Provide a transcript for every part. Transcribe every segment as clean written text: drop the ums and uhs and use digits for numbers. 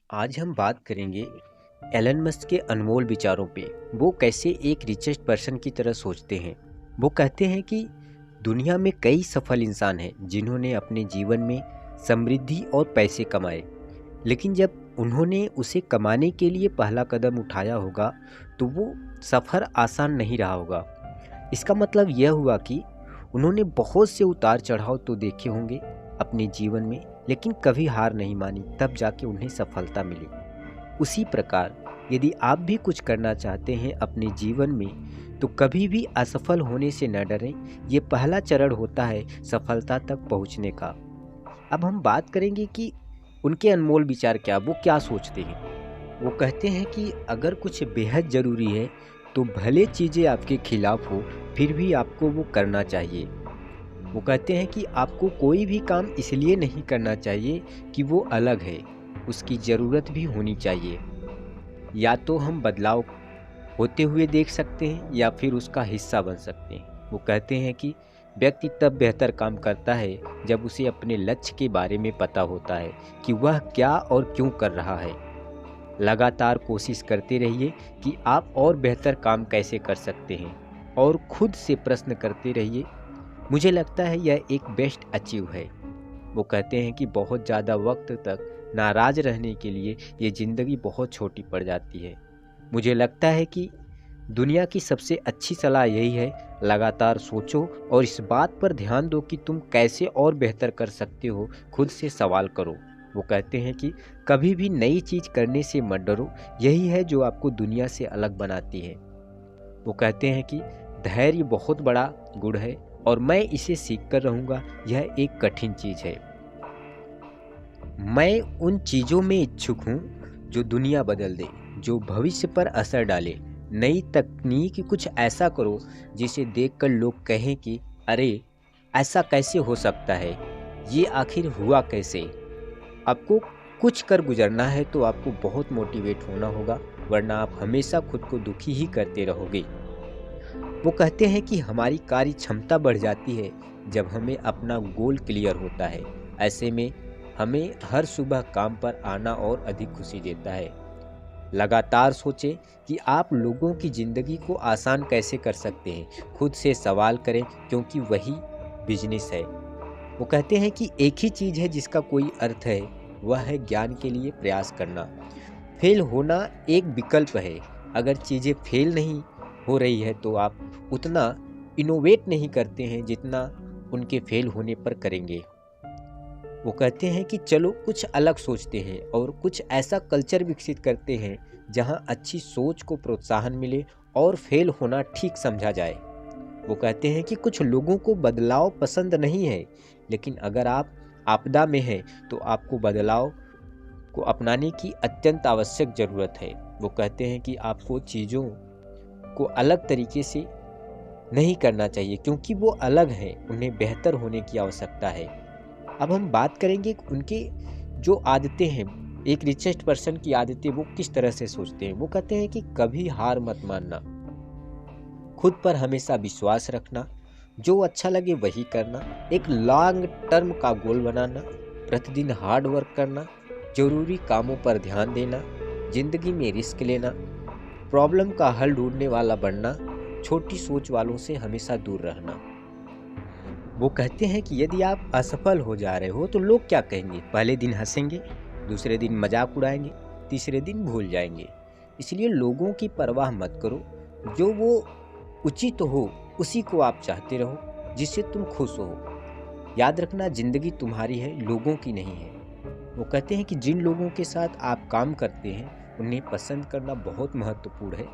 आज हम बात करेंगे एलन मस्क के अनमोल विचारों पे। वो कैसे एक रिचेस्ट पर्सन की तरह सोचते हैं। वो कहते हैं कि दुनिया में कई सफल इंसान हैं जिन्होंने अपने जीवन में समृद्धि और पैसे कमाए, लेकिन जब उन्होंने उसे कमाने के लिए पहला कदम उठाया होगा तो वो सफ़र आसान नहीं रहा होगा। इसका मतलब यह हुआ कि उन्होंने बहुत से उतार चढ़ाव तो देखे होंगे अपने जीवन में, लेकिन कभी हार नहीं मानी, तब जाके उन्हें सफलता मिली। उसी प्रकार यदि आप भी कुछ करना चाहते हैं अपने जीवन में तो कभी भी असफल होने से न डरें। ये पहला चरण होता है सफलता तक पहुंचने का। अब हम बात करेंगे कि उनके अनमोल विचार क्या, वो क्या सोचते हैं। वो कहते हैं कि अगर कुछ बेहद ज़रूरी है तो भले चीज़ें आपके खिलाफ हो, फिर भी आपको वो करना चाहिए। वो कहते हैं कि आपको कोई भी काम इसलिए नहीं करना चाहिए कि वो अलग है, उसकी ज़रूरत भी होनी चाहिए। या तो हम बदलाव होते हुए देख सकते हैं या फिर उसका हिस्सा बन सकते हैं। वो कहते हैं कि व्यक्ति तब बेहतर काम करता है जब उसे अपने लक्ष्य के बारे में पता होता है कि वह क्या और क्यों कर रहा है। लगातार कोशिश करते रहिए कि आप और बेहतर काम कैसे कर सकते हैं, और खुद से प्रश्न करते रहिए। मुझे लगता है यह एक बेस्ट अचीव है। वो कहते हैं कि बहुत ज़्यादा वक्त तक नाराज़ रहने के लिए ये ज़िंदगी बहुत छोटी पड़ जाती है। मुझे लगता है कि दुनिया की सबसे अच्छी सलाह यही है, लगातार सोचो और इस बात पर ध्यान दो कि तुम कैसे और बेहतर कर सकते हो। खुद से सवाल करो। वो कहते हैं कि कभी भी नई चीज़ करने से मत डरो, यही है जो आपको दुनिया से अलग बनाती है। वो कहते हैं कि धैर्य बहुत बड़ा गुण है और मैं इसे सीख कर रहूँगा। यह एक कठिन चीज़ है। मैं उन चीज़ों में इच्छुक हूँ जो दुनिया बदल दे, जो भविष्य पर असर डाले। नई तकनीक कुछ ऐसा करो जिसे देखकर लोग कहें कि अरे, ऐसा कैसे हो सकता है, ये आखिर हुआ कैसे। आपको कुछ कर गुजरना है तो आपको बहुत मोटिवेट होना होगा, वरना आप हमेशा खुद को दुखी ही करते रहोगे। वो कहते हैं कि हमारी कार्य क्षमता बढ़ जाती है जब हमें अपना गोल क्लियर होता है। ऐसे में हमें हर सुबह काम पर आना और अधिक खुशी देता है। लगातार सोचें कि आप लोगों की ज़िंदगी को आसान कैसे कर सकते हैं। खुद से सवाल करें, क्योंकि वही बिजनेस है। वो कहते हैं कि एक ही चीज़ है जिसका कोई अर्थ है, वह है ज्ञान के लिए प्रयास करना। फेल होना एक विकल्प है। अगर चीज़ें फेल नहीं हो रही है तो आप उतना इनोवेट नहीं करते हैं जितना उनके फेल होने पर करेंगे। वो कहते हैं कि चलो कुछ अलग सोचते हैं और कुछ ऐसा कल्चर विकसित करते हैं जहां अच्छी सोच को प्रोत्साहन मिले और फेल होना ठीक समझा जाए। वो कहते हैं कि कुछ लोगों को बदलाव पसंद नहीं है, लेकिन अगर आप आपदा में हैं तो आपको बदलाव को अपनाने की अत्यंत आवश्यक ज़रूरत है। वो कहते हैं कि आपको चीज़ों को अलग तरीके से नहीं करना चाहिए क्योंकि वो अलग हैं, उन्हें बेहतर होने की आवश्यकता है। अब हम बात करेंगे कि उनके जो आदतें हैं, एक रिचेस्ट पर्सन की आदतें, वो किस तरह से सोचते हैं। वो कहते हैं कि कभी हार मत मानना, खुद पर हमेशा विश्वास रखना, जो अच्छा लगे वही करना, एक लॉन्ग टर्म का गोल बनाना, प्रतिदिन हार्ड वर्क करना, जरूरी कामों पर ध्यान देना, जिंदगी में रिस्क लेना, प्रॉब्लम का हल ढूंढने वाला बनना, छोटी सोच वालों से हमेशा दूर रहना। वो कहते हैं कि यदि आप असफल हो जा रहे हो तो लोग क्या कहेंगे। पहले दिन हंसेंगे, दूसरे दिन मजाक उड़ाएंगे, तीसरे दिन भूल जाएंगे। इसलिए लोगों की परवाह मत करो, जो वो उचित हो उसी को आप चाहते रहो, जिससे तुम खुश हो। याद रखना, जिंदगी तुम्हारी है, लोगों की नहीं है। वो कहते हैं कि जिन लोगों के साथ आप काम करते हैं उन्हें पसंद करना बहुत महत्वपूर्ण है,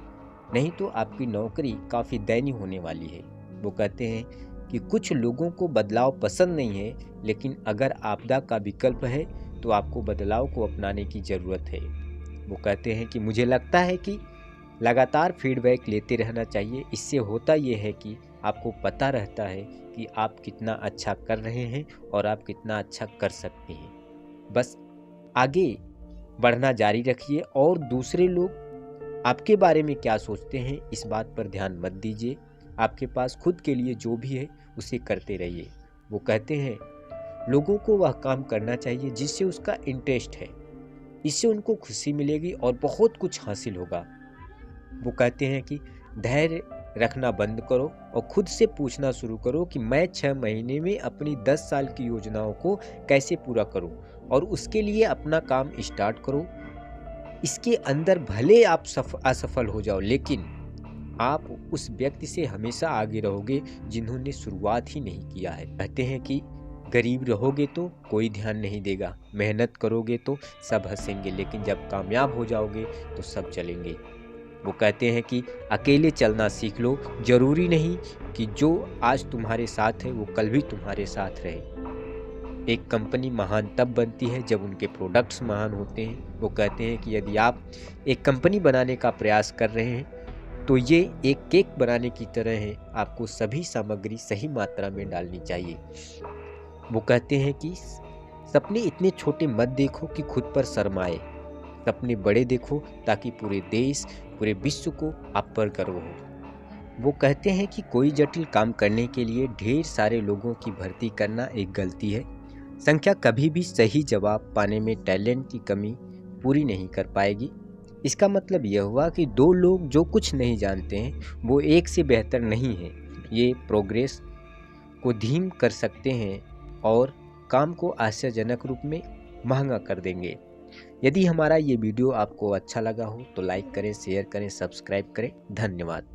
नहीं तो आपकी नौकरी काफ़ी दयनीय होने वाली है। वो कहते हैं कि कुछ लोगों को बदलाव पसंद नहीं है, लेकिन अगर आपदा का विकल्प है तो आपको बदलाव को अपनाने की ज़रूरत है। वो कहते हैं कि मुझे लगता है कि लगातार फीडबैक लेते रहना चाहिए। इससे होता ये है कि आपको पता रहता है कि आप कितना अच्छा कर रहे हैं और आप कितना अच्छा कर सकते हैं। बस आगे बढ़ना जारी रखिए और दूसरे लोग आपके बारे में क्या सोचते हैं इस बात पर ध्यान मत दीजिए। आपके पास खुद के लिए जो भी है उसे करते रहिए। वो कहते हैं लोगों को वह काम करना चाहिए जिससे उसका इंटरेस्ट है। इससे उनको खुशी मिलेगी और बहुत कुछ हासिल होगा। वो कहते हैं कि धैर्य रखना बंद करो और खुद से पूछना शुरू करो कि मैं 6 महीने में अपनी 10 साल की योजनाओं को कैसे पूरा करूं, और उसके लिए अपना काम स्टार्ट करो। इसके अंदर भले आप असफल हो जाओ, लेकिन आप उस व्यक्ति से हमेशा आगे रहोगे जिन्होंने शुरुआत ही नहीं किया है। कहते हैं कि गरीब रहोगे तो कोई ध्यान नहीं देगा, मेहनत करोगे तो सब हंसेंगे, लेकिन जब कामयाब हो जाओगे तो सब चलेंगे। वो कहते हैं कि अकेले चलना सीख लो, जरूरी नहीं कि जो आज तुम्हारे साथ है वो कल भी तुम्हारे साथ रहे। एक कंपनी महान तब बनती है जब उनके प्रोडक्ट्स महान होते हैं। वो कहते हैं कि यदि आप एक कंपनी बनाने का प्रयास कर रहे हैं तो ये एक केक बनाने की तरह है, आपको सभी सामग्री सही मात्रा में डालनी चाहिए। वो कहते हैं कि सपने इतने छोटे मत देखो कि खुद पर शर्म आए, सपने बड़े देखो ताकि पूरे देश, पूरे विश्व को आप पर गर्व हो। वो कहते हैं कि कोई जटिल काम करने के लिए ढेर सारे लोगों की भर्ती करना एक गलती है। संख्या कभी भी सही जवाब पाने में टैलेंट की कमी पूरी नहीं कर पाएगी। इसका मतलब यह हुआ कि 2 लोग जो कुछ नहीं जानते हैं वो एक से बेहतर नहीं है। ये प्रोग्रेस को धीम कर सकते हैं और काम को आश्चर्यजनक रूप में महंगा कर देंगे। यदि हमारा ये वीडियो आपको अच्छा लगा हो तो लाइक करें, शेयर करें, सब्सक्राइब करें। धन्यवाद।